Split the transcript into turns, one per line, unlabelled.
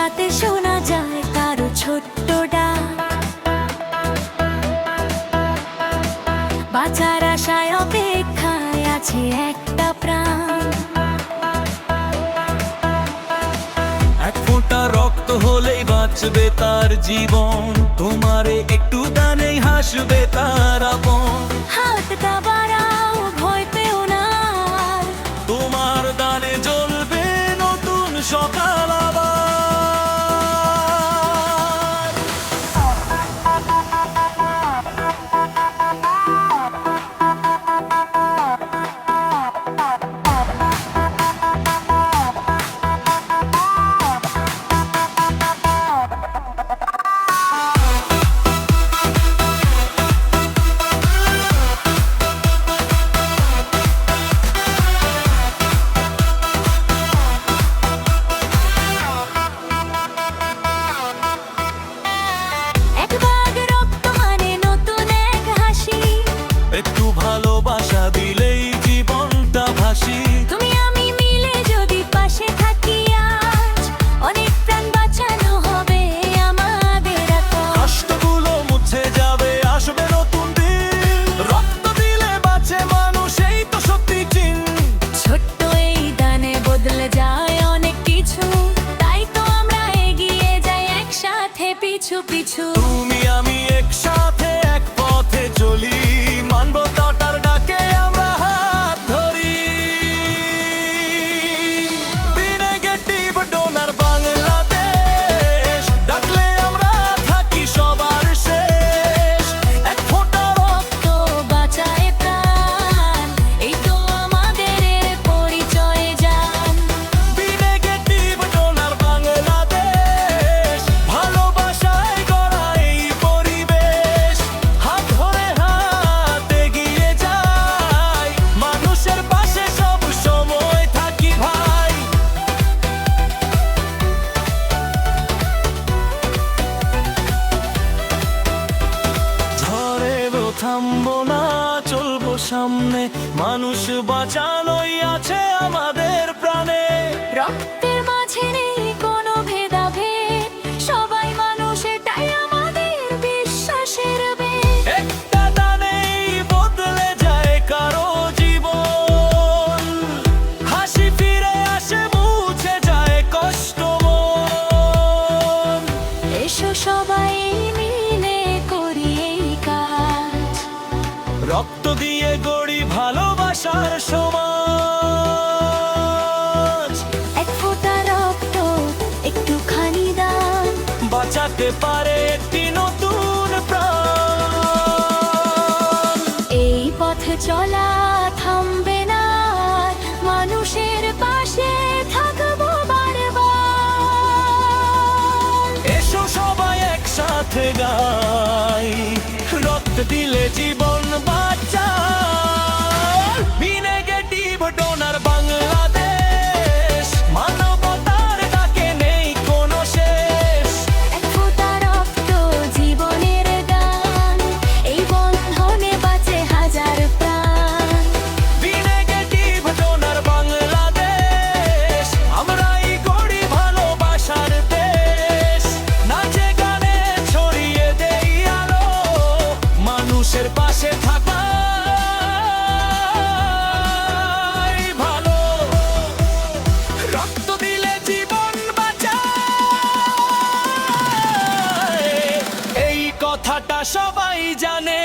রাতে শোনা যায় কারো ছোট্ট ডাক, বাঁচার আশায় অপেক্ষায় আছে একটা প্রাণ।
এক ফোঁটা রক্ত হলেই বাঁচবে তার জীবন, তোমারে একটু দানেই হাসবে তার আপন।
হাতটা বাড়াও, ভয় পেও না,
তোমার দানে জ্বলবে নতুন সকাল আবার।
এক ভাগ রক্ত মানে নতুন এক হাসি।
একটু ভালোবাসা দিলেই জীবনটা ভাসি।
তুমি আমি মিলে যদি পাশে থাকি আজ, অনেক প্রাণ বাঁচানো হবে আমাদের এখন।
কষ্টগুলো মুছে যাবে, আসবে নতুন দিন। রক্ত দিলে বাঁচে মানুষ, এই তো সত্যি চিন।
ছোট্ট এই দানে বদলে যায় অনেক কিছু, তাই তো আমরা এগিয়ে যাই একসাথে পিছু পিছু।
তুমি আমি একসাথে এক পথে চলি, মানবতার ডাকে আমরা হাত ধরি। বি নেগেটিভ ডোনার বাংলাদেশ, ডাকলে আমরা থাকি সবার শেষ। এক ফোঁটা রক্ত
তো বাঁচায় প্রাণ, এই তো আমাদের পরিচয়ে যান।
বি নেগেটিভ ডোনার বাংলাদেশ, ভালোবাসায় গড়া এই পরিবেশ। হাত ধরে হাত এগিয়ে যাই, মানুষের পাশে সব সময় থাকি ভাই। ঝড়েও থামবো না, চলবো সামনে, মানুষ বাঁচানোই আছে আমাদের প্রাণে।
রক্তের মাঝে নেই কোনো ভেদাভেদ, সবাই মানুষ, এটাই আমাদের বিশ্বাসের বেদ।
একটা দানেই বদলে যায় কারো জীবন, হাসি ফিরে আসে, মুছে যায় কষ্ট মন।
এসো সবাই মিলে করি এই কাজ,
রক্ত দিয়ে গড়ি ভালোবাসার সমাজ।
এক ফোঁটা রক্ত একটুখানি দান,
বাঁচাতে পারে একটি নতুন প্রাণ।
এই পথে চলা থামবে না, মানুষের পাশে থাকবো বারবার।
এসো সবাই একসাথে গাই, রক্ত দিলে জীবন বাঁচায়। বি নেগেটিভ ডোনার বাংলাদেশ, মানবতার ডাকে নেই কোনো শেষ।
এক ফোঁটা রক্ত জীবনের গান, এই বন্ধনে বাঁচে হাজার প্রাণ।
বি নেগেটিভ ডোনার বাংলাদেশ, আমরাই গড়ি ভালোবাসার দেশ। নাচে গানে ছড়িয়ে দেই আলো, মানুষের পাশে থাকাই ভালো। রক্ত দিলে জীবন বাঁচায়, এই কথাটা সবাই জানে।